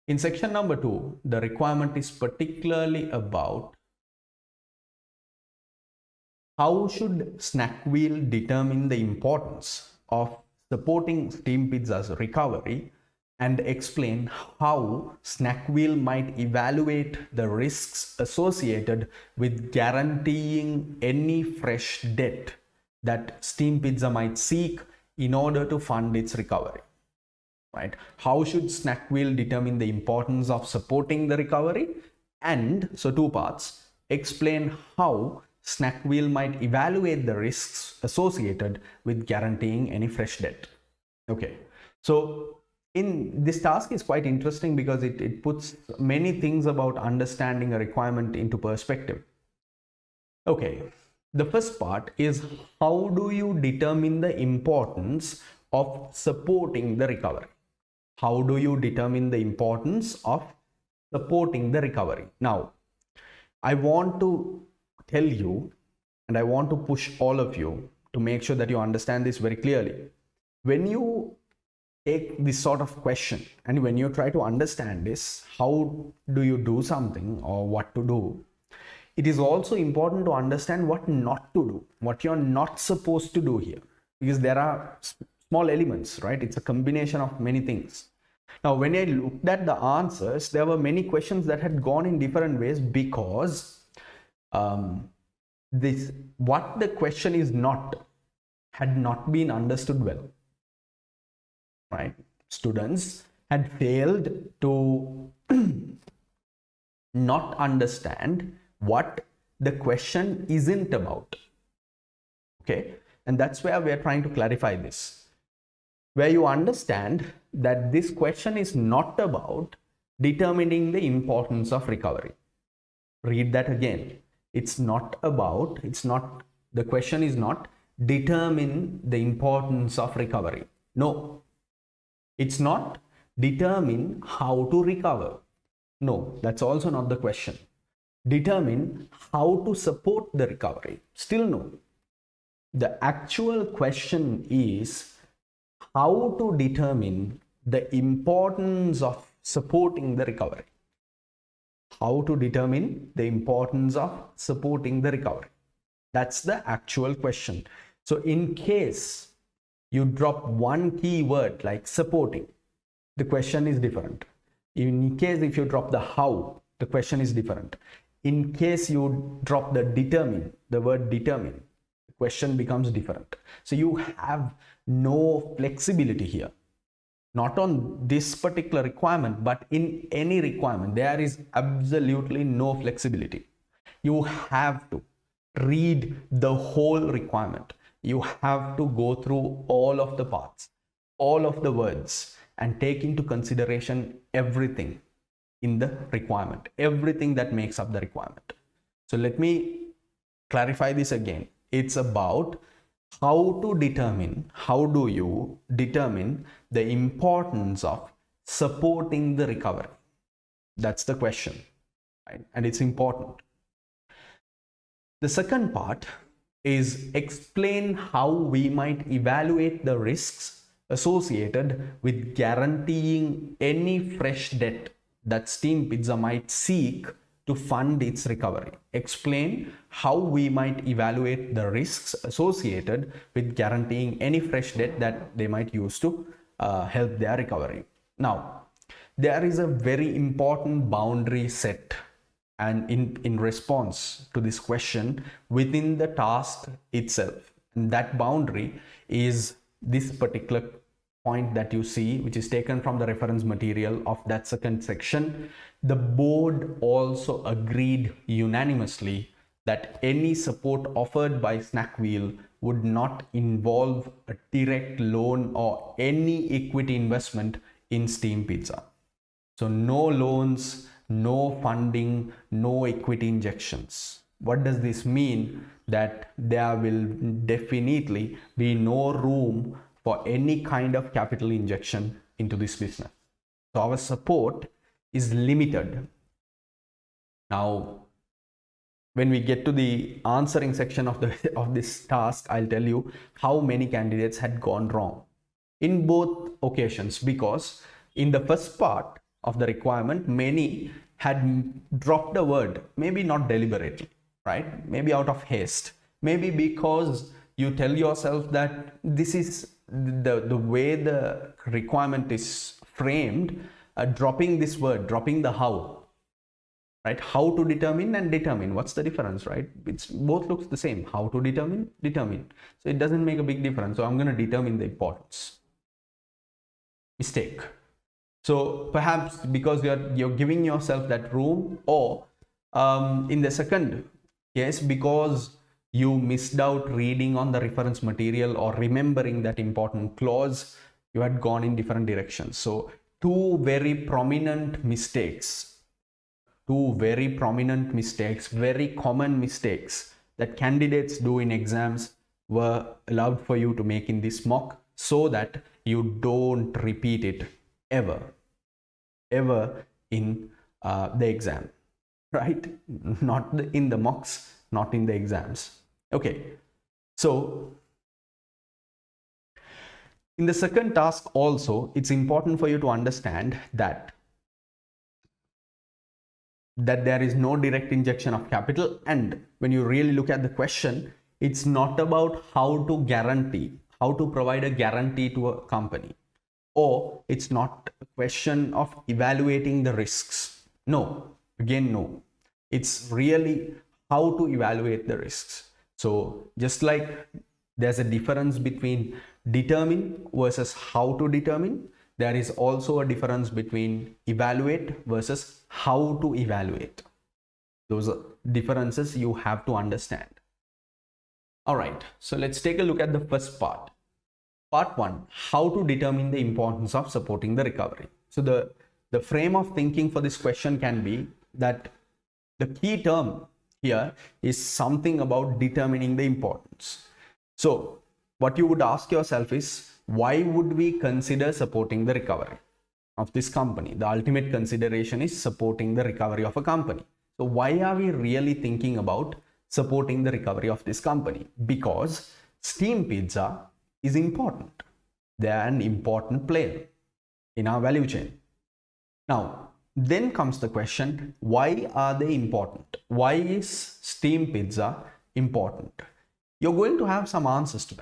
In section number 2, the requirement is particularly about how should snack wheel determine the importance of supporting steam pizza's recovery and explain how snack wheel might evaluate the risks associated with guaranteeing any fresh debt that steam pizza might seek in order to fund its recovery. Right? How should snack wheel determine the importance of supporting the recovery? And so 2 parts, explain how snack wheel might evaluate the risks associated with guaranteeing any fresh debt. Okay, so in this task is quite interesting because it puts many things about understanding a requirement into perspective. Okay, the first part is how do you determine the importance of supporting the recovery? How do you determine the importance of supporting the recovery? Now, I want to tell you, and I want to push all of you to make sure that you understand this very clearly. When you take this sort of question and when you try to understand this, how do you do something or what to do, it is also important to understand what not to do, what you're not supposed to do here, because there are small elements, right? It's a combination of many things. Now, when I looked at the answers, there were many questions that had gone in different ways because what the question is not had not been understood well, right? Students had failed to not understand what the question isn't about. Okay, and that's where we are trying to clarify this, where you understand that this question is not about determining the importance of recovery. Read that again. The question is not determine the importance of recovery. No, it's not determine how to recover. No, that's also not the question. Determine how to support the recovery. Still no. The actual question is how to determine the importance of supporting the recovery. How to determine the importance of supporting the recovery. That's the actual question. So in case you drop one keyword like supporting, the question is different. In case if you drop the how, the question is different. In case you drop the determine, the word determine, the question becomes different. So you have no flexibility here. Not on this particular requirement, but in any requirement, there is absolutely no flexibility. You have to read the whole requirement. You have to go through all of the parts, all of the words, and take into consideration everything in the requirement, everything that makes up the requirement. So let me clarify this again. It's about how do you determine the importance of supporting the recovery? That's the question, right? And it's important. The second part is explain how we might evaluate the risks associated with guaranteeing any fresh debt that Steam Pizza might seek to fund its recovery. Explain how we might evaluate the risks associated with guaranteeing any fresh debt that they might use to help their recovery. Now, there is a very important boundary set and in response to this question within the task itself. And that boundary is this particular point that you see, which is taken from the reference material of that second section. The board also agreed unanimously that any support offered by Snack Wheel would not involve a direct loan or any equity investment in Steam Pizza. So no loans, no funding, no equity injections. What does this mean? That there will definitely be no room for any kind of capital injection into this business. So our support is limited. Now, when we get to the answering section of this task, I'll tell you how many candidates had gone wrong in both occasions, because in the first part, of the requirement, many had dropped a word, maybe not deliberately, right? Maybe out of haste, maybe because you tell yourself that this is the way the requirement is framed, dropping this word, dropping the how, right? How to determine and determine, what's the difference, right? It's both looks the same. How to determine, so it doesn't make a big difference. So I'm going to determine the importance. Mistake. So perhaps because you're giving yourself that room, or in the second case, because you missed out reading on the reference material or remembering that important clause, you had gone in different directions. So two very prominent mistakes, very common mistakes that candidates do in exams were allowed for you to make in this mock, so that you don't repeat it ever in the exam, right? Not in the mocks, not in the exams. Okay, so in the second task also, it's important for you to understand that there is no direct injection of capital, and when you really look at the question, it's not about how to provide a guarantee to a company, or it's not a question of evaluating the risks. No, again, no. It's really how to evaluate the risks. So just like there's a difference between determine versus how to determine, there is also a difference between evaluate versus how to evaluate. Those are differences you have to understand. All right, so let's take a look at the first part. Part 1, how to determine the importance of supporting the recovery. So the frame of thinking for this question can be that the key term here is something about determining the importance. So what you would ask yourself is, why would we consider supporting the recovery of this company? The ultimate consideration is supporting the recovery of a company. So why are we really thinking about supporting the recovery of this company? Because Steam Pizza is important. They are an important player in our value chain. Now, then comes the question, why are they important? Why is Steam Pizza important? You're going to have some answers to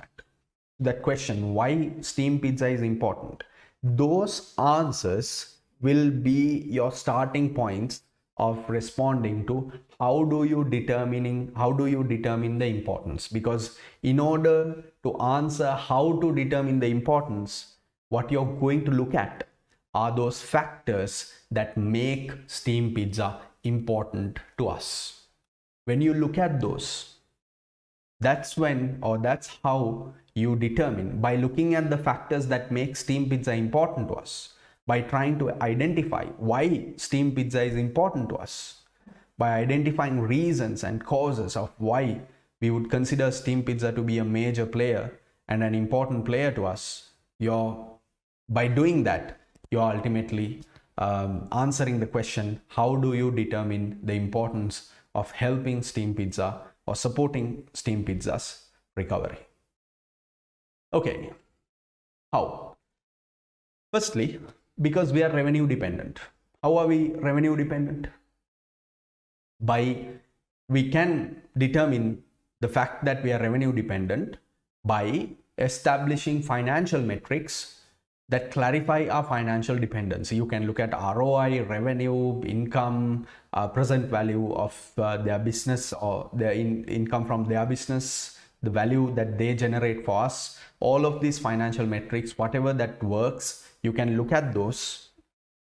that question, why Steam Pizza is important. Those answers will be your starting points of responding to how do you determine the importance. Because in order to answer how to determine the importance, what you're going to look at are those factors that make Steam Pizza important to us. When you look at those, that's how you determine, by looking at the factors that make Steam Pizza important to us, by trying to identify why Steam Pizza is important to us, by identifying reasons and causes of why we would consider Steam Pizza to be a major player and an important player to us. By doing that, you're ultimately answering the question, how do you determine the importance of helping Steam Pizza or supporting Steam Pizza's recovery? Okay, how? Firstly, because we are revenue dependent. How are we revenue dependent? We can determine the fact that we are revenue dependent by establishing financial metrics that clarify our financial dependency. You can look at ROI, revenue, income, present value of their business, or their income from their business, the value that they generate for us. All of these financial metrics, whatever that works, you can look at those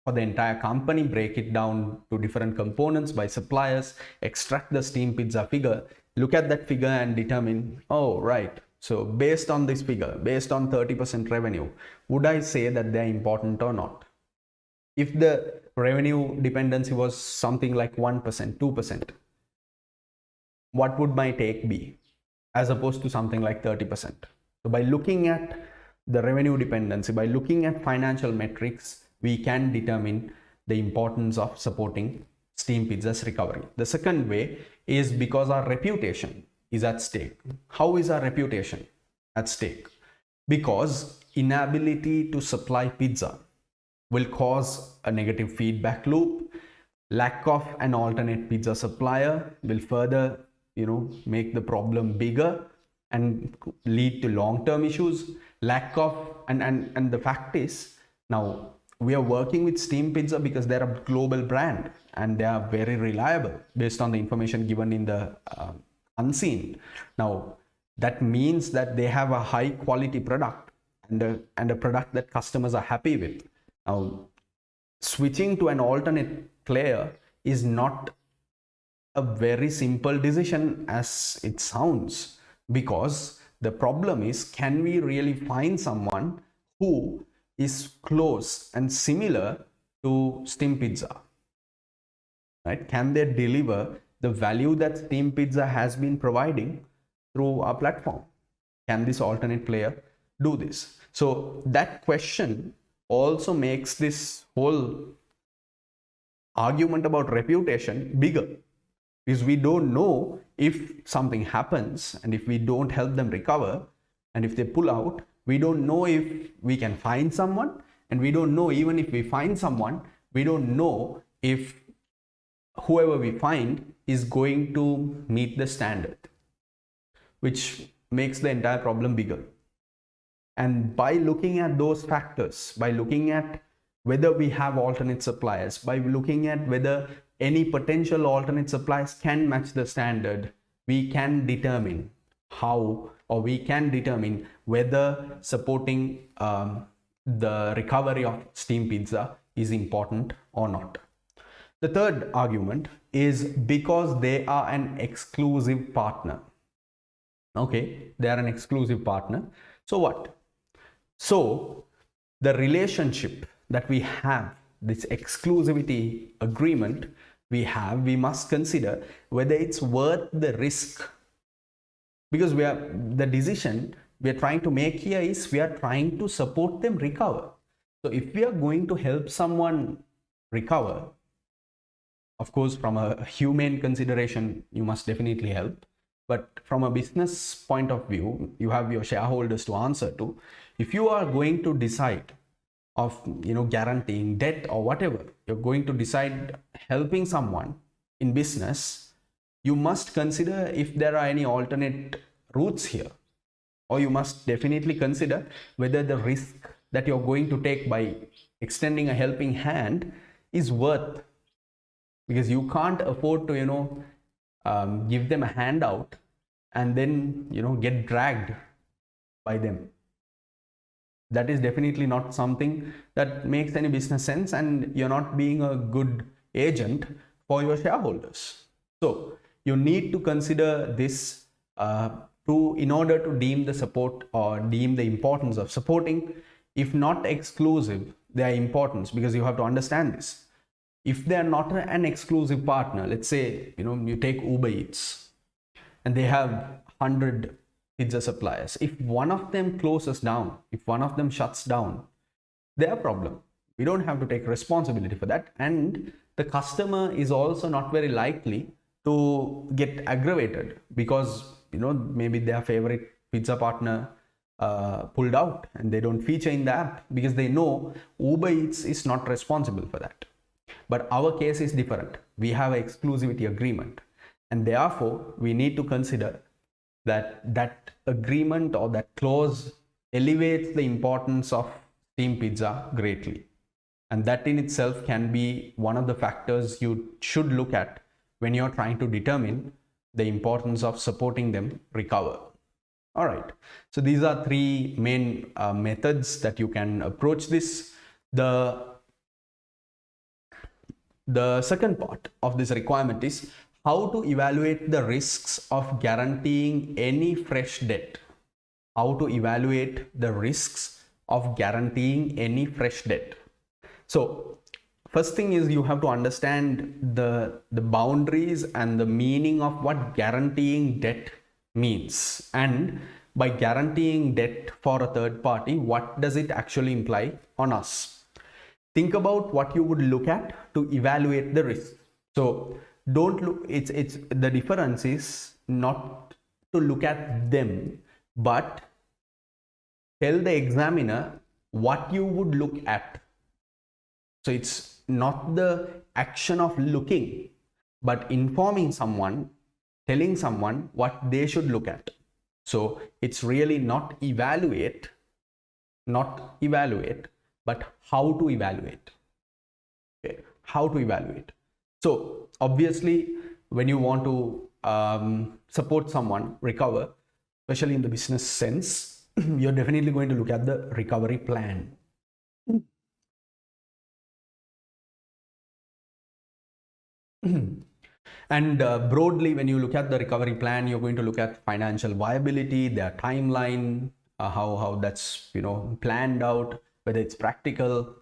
for the entire company, break it down to different components by suppliers, extract the Steam Pizza figure, look at that figure and determine, oh, right. So based on this figure, based on 30% revenue, would I say that they're important or not? If the revenue dependency was something like 1%, 2%, what would my take be as opposed to something like 30%? So by looking at the revenue dependency, by looking at financial metrics, we can determine the importance of supporting Steam Pizza's recovery. The second way is because our reputation is at stake. How is our reputation at stake? Because inability to supply pizza will cause a negative feedback loop. Lack of an alternate pizza supplier will further, make the problem bigger and lead to long-term issues. Lack of, and the fact is, now we are working with Steam Pizza because they're a global brand and they are very reliable based on the information given in the unseen. Now that means that they have a high quality product and a product that customers are happy with. Now switching to an alternate player is not a very simple decision as it sounds, because the problem is, can we really find someone who is close and similar to Steam Pizza, right? Can they deliver the value that Steam Pizza has been providing through our platform? Can this alternate player do this? So that question also makes this whole argument about reputation bigger, because we don't know if something happens, and if we don't help them recover, and if they pull out, we don't know if we can find someone, and we don't know, even if we find someone, we don't know if whoever we find is going to meet the standard, which makes the entire problem bigger. And by looking at those factors, by looking at whether we have alternate suppliers, by looking at whether any potential alternate suppliers can match the standard, we can determine how, or we can determine whether supporting the recovery of Steam Pizza is important or not. The third argument is because they are an exclusive partner. Okay, they are an exclusive partner. So what? So the relationship that we have, this exclusivity agreement we must consider whether it's worth the risk, because the decision we are trying to make here is we are trying to support them recover. So if we are going to help someone recover, of course from a humane consideration you must definitely help, but from a business point of view, you have your shareholders to answer to. If you are going to decide of guaranteeing debt or whatever, you're going to decide helping someone in business, you must consider if there are any alternate routes here, or you must definitely consider whether the risk that you're going to take by extending a helping hand is worth, because you can't afford to give them a handout and then get dragged by them. That is definitely not something that makes any business sense, and you're not being a good agent for your shareholders. So you need to consider this in order to deem the support or deem the importance of supporting, if not exclusive, their importance, because you have to understand this. If they are not an exclusive partner, let's say you take Uber Eats and they have 100 pizza suppliers. If one of them closes down, if one of them shuts down, their problem. We don't have to take responsibility for that, and the customer is also not very likely to get aggravated because maybe their favorite pizza partner pulled out and they don't feature in the app, because they know Uber Eats is not responsible for that. But our case is different. We have an exclusivity agreement, and therefore we need to consider that agreement or that clause elevates the importance of Steam Pizza greatly, and that in itself can be one of the factors you should look at when you're trying to determine the importance of supporting them recover. All right, so these are three main methods that you can approach this. The second part of this requirement is how to evaluate the risks of guaranteeing any fresh debt. How to evaluate the risks of guaranteeing any fresh debt. So first thing is you have to understand the boundaries and the meaning of what guaranteeing debt means. And by guaranteeing debt for a third party, what does it actually imply on us? Think about what you would look at to evaluate the risk. So don't look, it's the difference is not to look at them, but tell the examiner what you would look at So it's not the action of looking, but informing someone, telling someone what they should look at. So it's really not evaluate, but how to evaluate. Okay, how to evaluate. So obviously, when you want to support someone recover, especially in the business sense, you're definitely going to look at the recovery plan. And broadly, when you look at the recovery plan, you're going to look at financial viability, their timeline, how that's planned out, whether it's practical,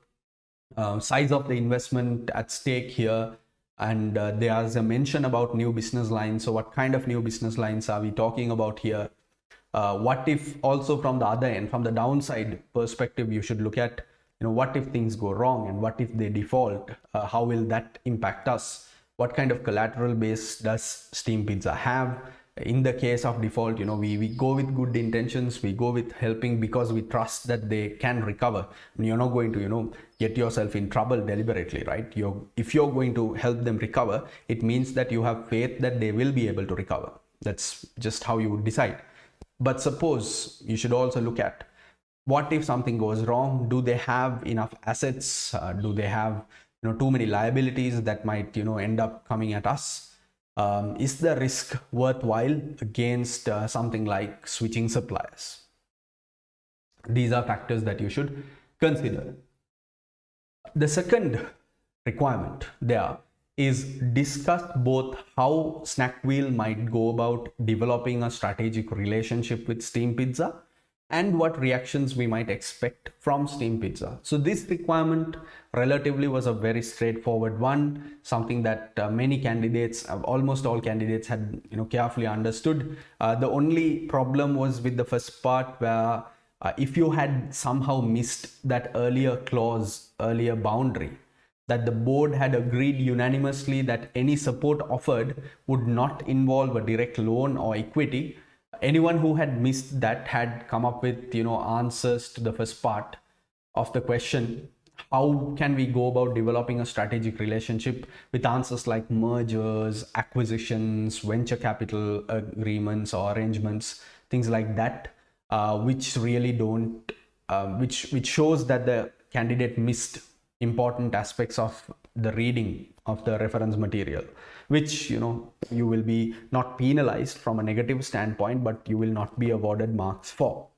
size of the investment at stake here, and there's a mention about new business lines. So what kind of new business lines are we talking about here? What if also from the other end, from the downside perspective, you should look at what if things go wrong and what if they default? How will that impact us? What kind of collateral base does Steam Pizza have? In the case of default, we go with good intentions, we go with helping because we trust that they can recover. And you're not going to get yourself in trouble deliberately, right? If you're going to help them recover, it means that you have faith that they will be able to recover. That's just how you would decide. But suppose you should also look at, what if something goes wrong? Do they have enough assets? Do they have too many liabilities that might end up coming at us? Is the risk worthwhile against something like switching suppliers? These are factors that you should consider. The second requirement there is discuss both how Snackwheel might go about developing a strategic relationship with Steam Pizza and what reactions we might expect from Steam Pizza. So this requirement relatively was a very straightforward one, something that many candidates, almost all candidates had carefully understood. The only problem was with the first part, where if you had somehow missed that earlier clause, earlier boundary, that the board had agreed unanimously that any support offered would not involve a direct loan or equity. Anyone who had missed that had come up with answers to the first part of the question, how can we go about developing a strategic relationship, with answers like mergers, acquisitions, venture capital agreements or arrangements, things like that, which really don't which shows that the candidate missed important aspects of the reading of the reference material, which you will be not penalized from a negative standpoint, but you will not be awarded marks for.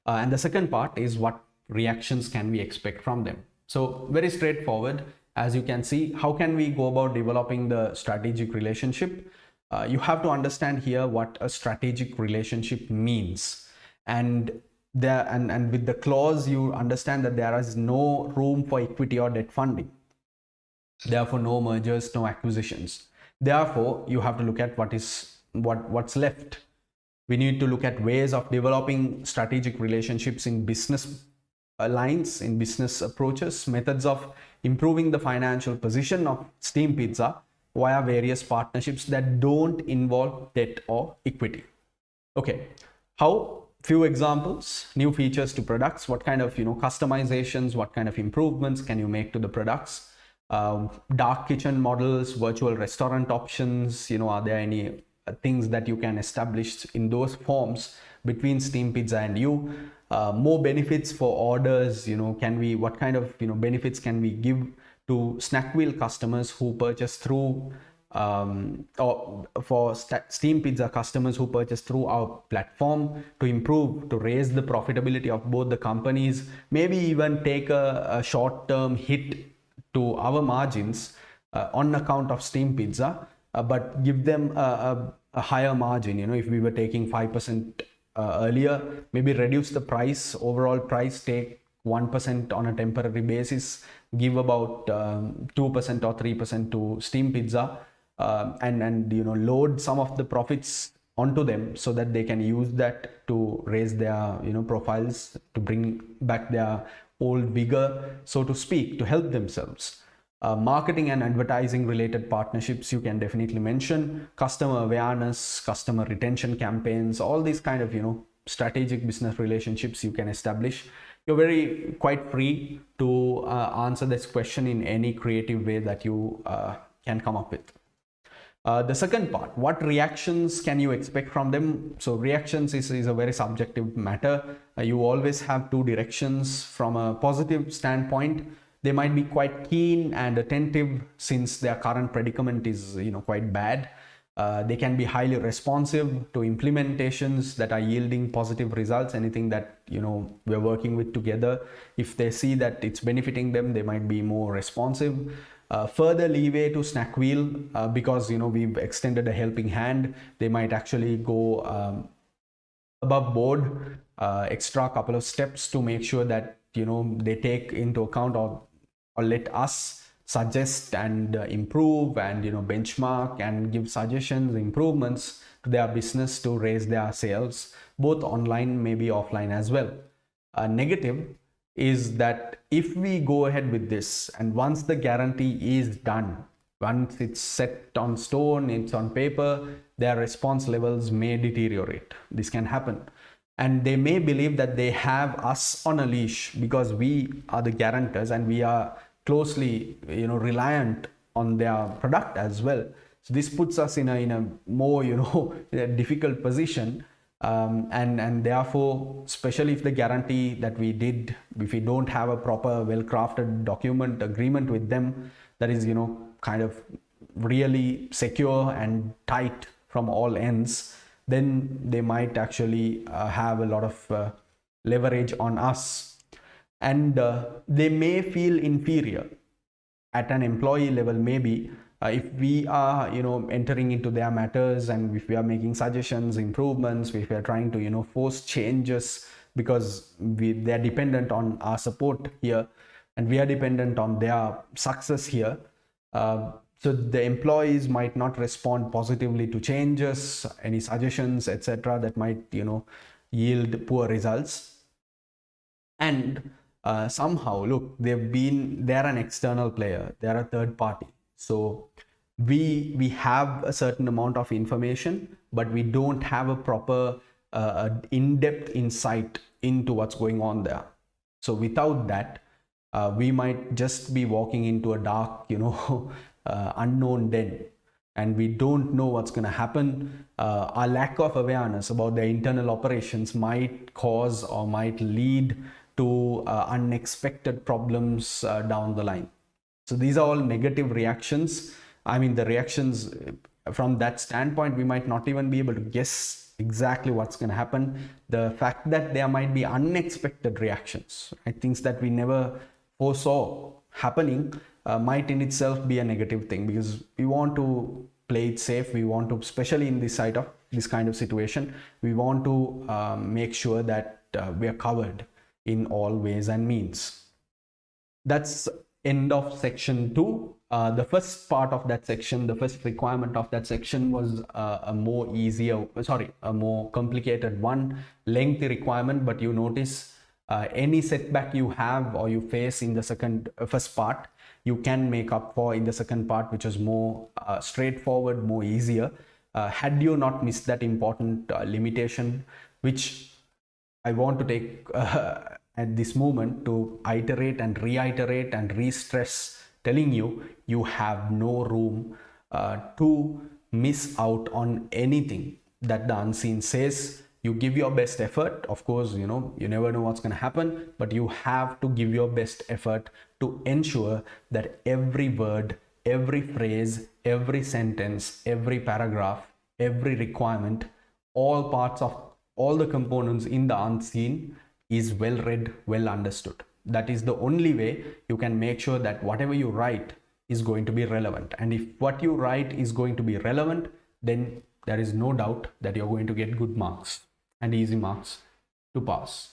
And the second part is, what reactions can we expect from them? So very straightforward. As you can see, how can we go about developing the strategic relationship? You have to understand here what a strategic relationship means, and with the clause you understand that there is no room for equity or debt funding. Therefore, no mergers, no acquisitions. Therefore, you have to look at what's left. We need to look at ways of developing strategic relationships in business lines, in business approaches, methods of improving the financial position of Steam Pizza via various partnerships that don't involve debt or equity. Okay, how? Few examples: new features to products. What kind of customizations, what kind of improvements can you make to the products? Dark kitchen models, virtual restaurant options. Are there any things that you can establish in those forms between Steam Pizza and you? More benefits for orders. What kind of benefits can we give to Snackwheel customers who purchase through or for Steam Pizza customers who purchase through our platform, to raise the profitability of both the companies, maybe even take a short-term hit to our margins on account of Steam Pizza, but give them a higher margin. If we were taking 5% earlier, maybe reduce the price, overall price, take 1% on a temporary basis, give about 2% or 3% to Steam Pizza, and load some of the profits onto them so that they can use that to raise their profiles, to bring back their old vigor, so to speak, to help themselves. Marketing and advertising related partnerships you can definitely mention, customer awareness, customer retention campaigns, all these kind of strategic business relationships you can establish you're very quite free to answer this question in any creative way that you can come up with. The second part, what reactions can you expect from them? So reactions is a very subjective matter. You always have two directions. From a positive standpoint, they might be quite keen and attentive since their current predicament is quite bad. They can be highly responsive to implementations that are yielding positive results, anything that we're working with together. If they see that it's benefiting them, they might be more responsive. Further leeway to snack wheel because we've extended a helping hand. They might actually go above board, extra couple of steps to make sure that they take into account or let us suggest and improve and benchmark and give suggestions, improvements to their business to raise their sales, both online, maybe offline as well. Negative is that if we go ahead with this and once the guarantee is done, once it's set on stone, it's on paper, their response levels may deteriorate. This can happen. And they may believe that they have us on a leash because we are the guarantors and we are closely reliant on their product as well. So this puts us in a more difficult position, and therefore, especially if the guarantee that we did, if we don't have a proper well-crafted document agreement with them that is kind of really secure and tight from all ends, then they might actually have a lot of leverage on us, and they may feel inferior at an employee level. Maybe if we are entering into their matters and if we are making suggestions, improvements, if we are trying to force changes because they are dependent on our support here and we are dependent on their success here, so the employees might not respond positively to changes, any suggestions, etc., that might yield poor results. And somehow, look, they're an external player, they're a third party. So we have a certain amount of information, but we don't have a proper in-depth insight into what's going on there. So without that, we might just be walking into a dark, unknown den, and we don't know what's going to happen. Our lack of awareness about the internal operations might cause or might lead to unexpected problems down the line. So these are all negative reactions. I mean, the reactions from that standpoint, we might not even be able to guess exactly what's going to happen. The fact that there might be unexpected reactions, right, things that we never foresaw happening, might in itself be a negative thing, because we want to play it safe. We want to, especially in this side of this kind of situation, we want to make sure that we are covered in all ways and means. That's end of section 2. The first part of that section, the first requirement of that section was a more complicated one, lengthy requirement. But you notice any setback you have or you face in the first part, you can make up for in the second part, which is more straightforward, more easier. Had you not missed that important limitation, which I want to take at this moment to iterate and reiterate and re-stress, telling you, you have no room to miss out on anything that the unseen says. You give your best effort. Of course, you never know what's going to happen, but you have to give your best effort to ensure that every word, every phrase, every sentence, every paragraph, every requirement, all parts of all the components in the unseen is well read, well understood. That is the only way you can make sure that whatever you write is going to be relevant. And if what you write is going to be relevant, then there is no doubt that you're going to get good marks and easy marks to pass.